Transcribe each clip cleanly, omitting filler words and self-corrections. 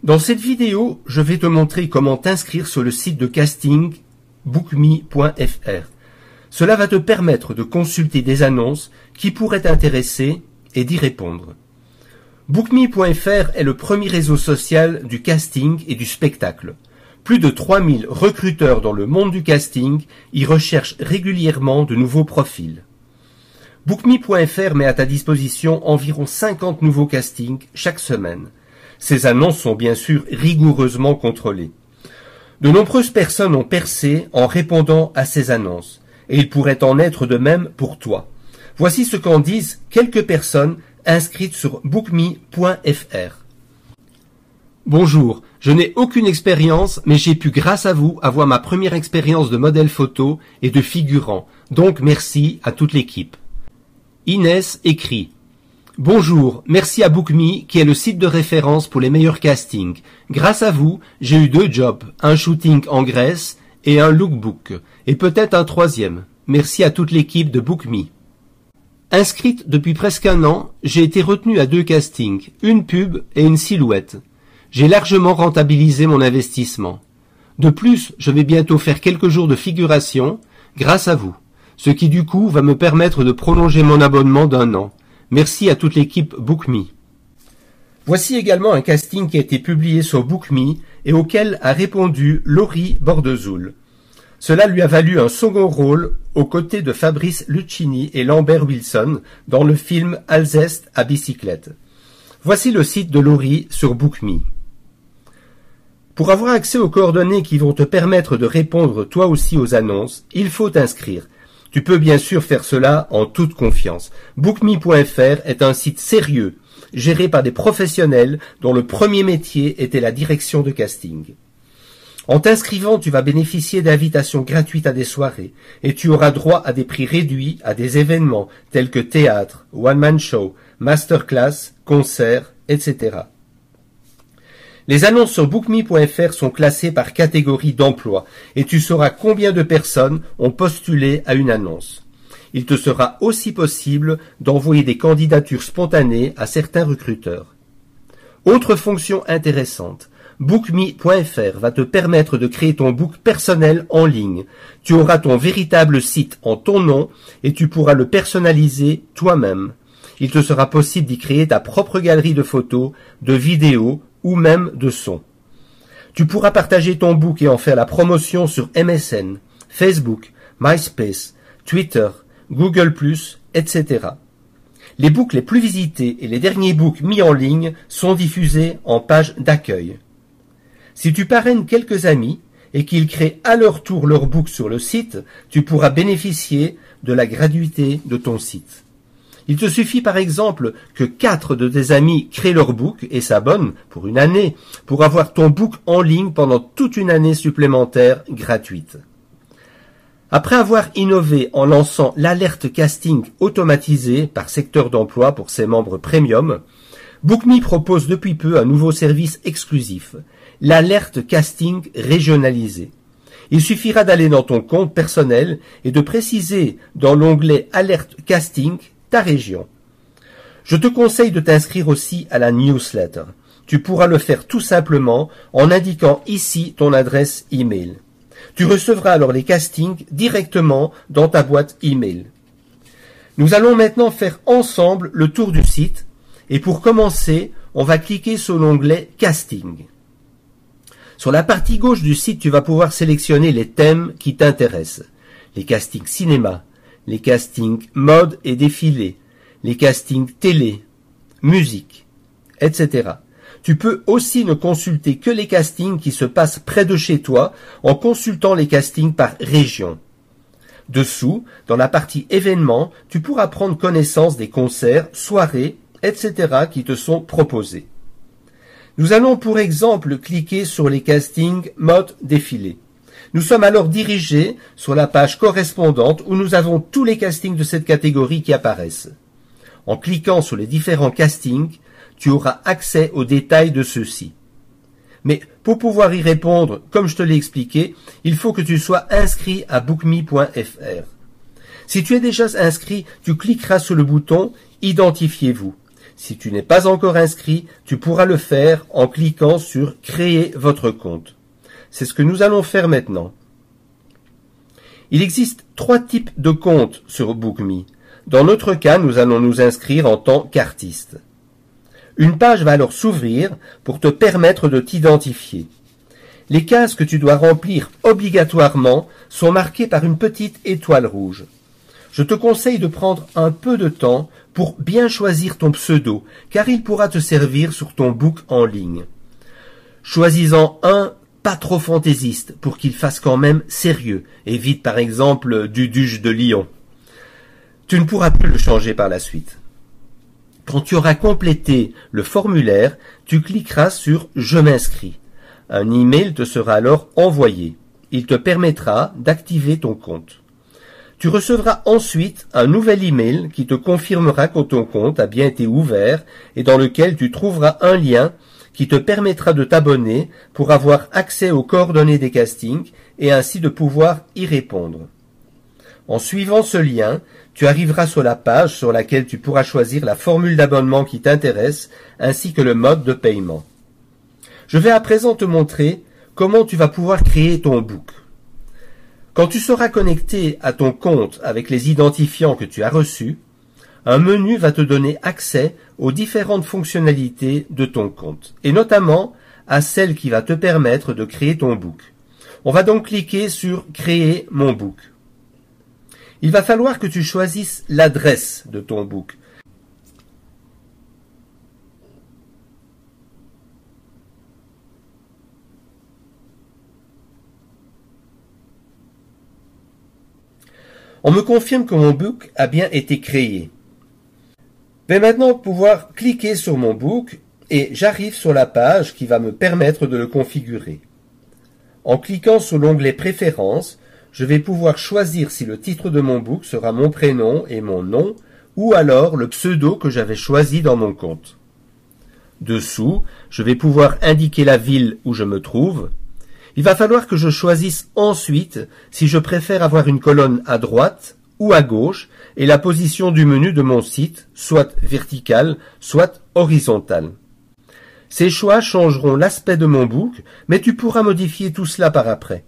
Dans cette vidéo, je vais te montrer comment t'inscrire sur le site de casting bookme.fr. Cela va te permettre de consulter des annonces qui pourraient t'intéresser et d'y répondre. Bookme.fr est le premier réseau social du casting et du spectacle. Plus de 3000 recruteurs dans le monde du casting y recherchent régulièrement de nouveaux profils. Bookme.fr met à ta disposition environ 50 nouveaux castings chaque semaine. Ces annonces sont bien sûr rigoureusement contrôlées. De nombreuses personnes ont percé en répondant à ces annonces, et il pourrait en être de même pour toi. Voici ce qu'en disent quelques personnes inscrites sur bookme.fr. Bonjour, je n'ai aucune expérience, mais j'ai pu grâce à vous avoir ma première expérience de modèle photo et de figurant, donc merci à toute l'équipe. Inès écrit: Bonjour, merci à Bookme qui est le site de référence pour les meilleurs castings. Grâce à vous, j'ai eu 2 jobs, un shooting en Grèce et un lookbook, et peut-être un 3e. Merci à toute l'équipe de Bookme. Inscrite depuis presque 1 an, j'ai été retenue à 2 castings, une pub et une silhouette. J'ai largement rentabilisé mon investissement. De plus, je vais bientôt faire quelques jours de figuration grâce à vous, ce qui du coup va me permettre de prolonger mon abonnement d'1 an. Merci à toute l'équipe Bookme. Voici également un casting qui a été publié sur Bookme et auquel a répondu Laurie Bordezoul. Cela lui a valu un second rôle aux côtés de Fabrice Luchini et Lambert Wilson dans le film Alceste à bicyclette. Voici le site de Laurie sur Bookme. Pour avoir accès aux coordonnées qui vont te permettre de répondre toi aussi aux annonces, il faut t'inscrire. Tu peux bien sûr faire cela en toute confiance. Bookme.fr est un site sérieux, géré par des professionnels dont le premier métier était la direction de casting. En t'inscrivant, tu vas bénéficier d'invitations gratuites à des soirées et tu auras droit à des prix réduits à des événements tels que théâtre, one-man show, masterclass, concerts, etc. Les annonces sur bookme.fr sont classées par catégorie d'emploi et tu sauras combien de personnes ont postulé à une annonce. Il te sera aussi possible d'envoyer des candidatures spontanées à certains recruteurs. Autre fonction intéressante, bookme.fr va te permettre de créer ton book personnel en ligne. Tu auras ton véritable site en ton nom et tu pourras le personnaliser toi-même. Il te sera possible d'y créer ta propre galerie de photos, de vidéos ou même de sons. Tu pourras partager ton book et en faire la promotion sur MSN, Facebook, MySpace, Twitter, Google+, etc. Les books les plus visités et les derniers books mis en ligne sont diffusés en page d'accueil. Si tu parraines quelques amis et qu'ils créent à leur tour leur book sur le site, tu pourras bénéficier de la gratuité de ton site. Il te suffit par exemple que 4 de tes amis créent leur book et s'abonnent pour 1 année pour avoir ton book en ligne pendant toute 1 année supplémentaire gratuite. Après avoir innové en lançant l'alerte casting automatisée par secteur d'emploi pour ses membres premium, Bookme propose depuis peu un nouveau service exclusif, l'alerte casting régionalisée. Il suffira d'aller dans ton compte personnel et de préciser dans l'onglet alerte casting ta région. Je te conseille de t'inscrire aussi à la newsletter. Tu pourras le faire tout simplement en indiquant ici ton adresse email. Tu recevras alors les castings directement dans ta boîte email. Nous allons maintenant faire ensemble le tour du site et pour commencer, on va cliquer sur l'onglet Casting. Sur la partie gauche du site, tu vas pouvoir sélectionner les thèmes qui t'intéressent. Les castings cinéma, les castings mode et défilé, les castings télé, musique, etc. Tu peux aussi ne consulter que les castings qui se passent près de chez toi en consultant les castings par région. Dessous, dans la partie événements, tu pourras prendre connaissance des concerts, soirées, etc. qui te sont proposés. Nous allons pour exemple cliquer sur les castings mode défilé. Nous sommes alors dirigés sur la page correspondante où nous avons tous les castings de cette catégorie qui apparaissent. En cliquant sur les différents castings, tu auras accès aux détails de ceux-ci. Mais pour pouvoir y répondre, comme je te l'ai expliqué, il faut que tu sois inscrit à bookme.fr. Si tu es déjà inscrit, tu cliqueras sur le bouton « Identifiez-vous ». Si tu n'es pas encore inscrit, tu pourras le faire en cliquant sur « Créer votre compte ». C'est ce que nous allons faire maintenant. Il existe 3 types de comptes sur BookMe. Dans notre cas, nous allons nous inscrire en tant qu'artiste. Une page va alors s'ouvrir pour te permettre de t'identifier. Les cases que tu dois remplir obligatoirement sont marquées par une petite étoile rouge. Je te conseille de prendre un peu de temps pour bien choisir ton pseudo, car il pourra te servir sur ton book en ligne. Choisis-en un pas trop fantaisiste pour qu'il fasse quand même sérieux. Évite par exemple Duduche de Lyon. Tu ne pourras plus le changer par la suite. Quand tu auras complété le formulaire, tu cliqueras sur « Je m'inscris ». Un email te sera alors envoyé. Il te permettra d'activer ton compte. Tu recevras ensuite un nouvel email qui te confirmera que ton compte a bien été ouvert et dans lequel tu trouveras un lien qui te permettra de t'abonner pour avoir accès aux coordonnées des castings et ainsi de pouvoir y répondre. En suivant ce lien, tu arriveras sur la page sur laquelle tu pourras choisir la formule d'abonnement qui t'intéresse ainsi que le mode de paiement. Je vais à présent te montrer comment tu vas pouvoir créer ton book. Quand tu seras connecté à ton compte avec les identifiants que tu as reçus, un menu va te donner accès aux différentes fonctionnalités de ton compte, et notamment à celle qui va te permettre de créer ton book. On va donc cliquer sur « Créer mon book ». Il va falloir que tu choisisses l'adresse de ton book. On me confirme que mon book a bien été créé. Je vais maintenant pouvoir cliquer sur mon book et j'arrive sur la page qui va me permettre de le configurer. En cliquant sur l'onglet Préférences, je vais pouvoir choisir si le titre de mon book sera mon prénom et mon nom ou alors le pseudo que j'avais choisi dans mon compte. Dessous, je vais pouvoir indiquer la ville où je me trouve. Il va falloir que je choisisse ensuite si je préfère avoir une colonne à droite ou à gauche et la position du menu de mon site, soit verticale, soit horizontale. Ces choix changeront l'aspect de mon book, mais tu pourras modifier tout cela par après.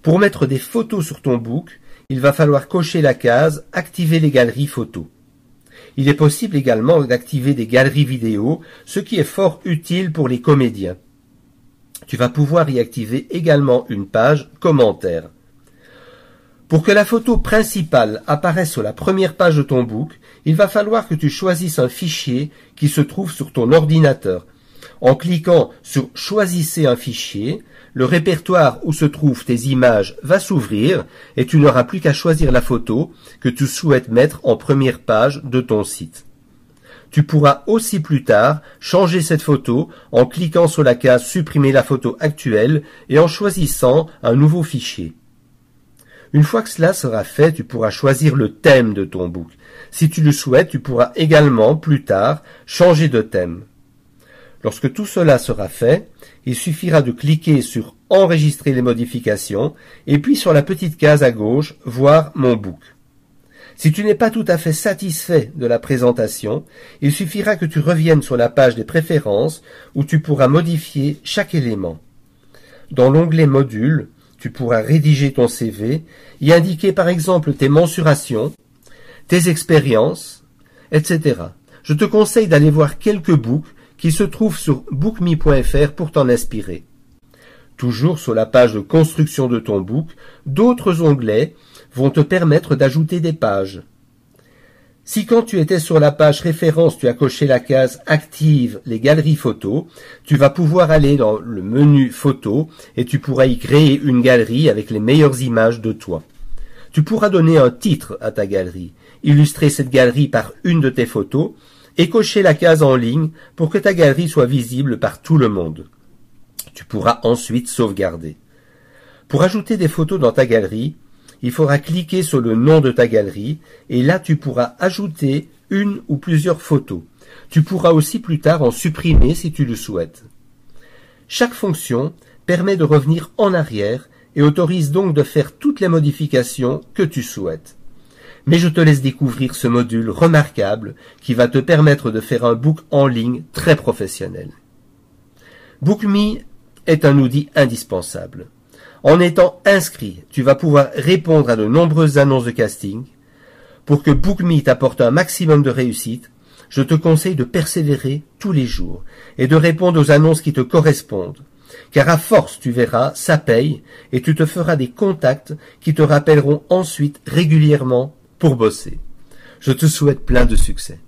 Pour mettre des photos sur ton book, il va falloir cocher la case « Activer les galeries photos ». Il est possible également d'activer des galeries vidéo, ce qui est fort utile pour les comédiens. Tu vas pouvoir y activer également une page « Commentaires ». Pour que la photo principale apparaisse sur la première page de ton book, il va falloir que tu choisisses un fichier qui se trouve sur ton ordinateur. En cliquant sur « Choisissez un fichier », le répertoire où se trouvent tes images va s'ouvrir et tu n'auras plus qu'à choisir la photo que tu souhaites mettre en première page de ton site. Tu pourras aussi plus tard changer cette photo en cliquant sur la case « Supprimer la photo actuelle » et en choisissant un nouveau fichier. Une fois que cela sera fait, tu pourras choisir le thème de ton book. Si tu le souhaites, tu pourras également, plus tard, changer de thème. Lorsque tout cela sera fait, il suffira de cliquer sur « Enregistrer les modifications » et puis sur la petite case à gauche « Voir mon book ». Si tu n'es pas tout à fait satisfait de la présentation, il suffira que tu reviennes sur la page des préférences où tu pourras modifier chaque élément. Dans l'onglet « Modules », tu pourras rédiger ton CV, y indiquer par exemple tes mensurations, tes expériences, etc. Je te conseille d'aller voir quelques books qui se trouvent sur bookme.fr pour t'en inspirer. Toujours sur la page de construction de ton book, d'autres onglets vont te permettre d'ajouter des pages. Si quand tu étais sur la page référence, tu as coché la case « Active les galeries photos », tu vas pouvoir aller dans le menu « Photos » et tu pourras y créer une galerie avec les meilleures images de toi. Tu pourras donner un titre à ta galerie, illustrer cette galerie par une de tes photos et cocher la case en ligne pour que ta galerie soit visible par tout le monde. Tu pourras ensuite sauvegarder. Pour ajouter des photos dans ta galerie, il faudra cliquer sur le nom de ta galerie et là tu pourras ajouter une ou plusieurs photos. Tu pourras aussi plus tard en supprimer si tu le souhaites. Chaque fonction permet de revenir en arrière et autorise donc de faire toutes les modifications que tu souhaites. Mais je te laisse découvrir ce module remarquable qui va te permettre de faire un book en ligne très professionnel. BookMe est un outil indispensable. En étant inscrit, tu vas pouvoir répondre à de nombreuses annonces de casting. Pour que BookMe t'apporte un maximum de réussite, je te conseille de persévérer tous les jours et de répondre aux annonces qui te correspondent. Car à force, tu verras, ça paye et tu te feras des contacts qui te rappelleront ensuite régulièrement pour bosser. Je te souhaite plein de succès.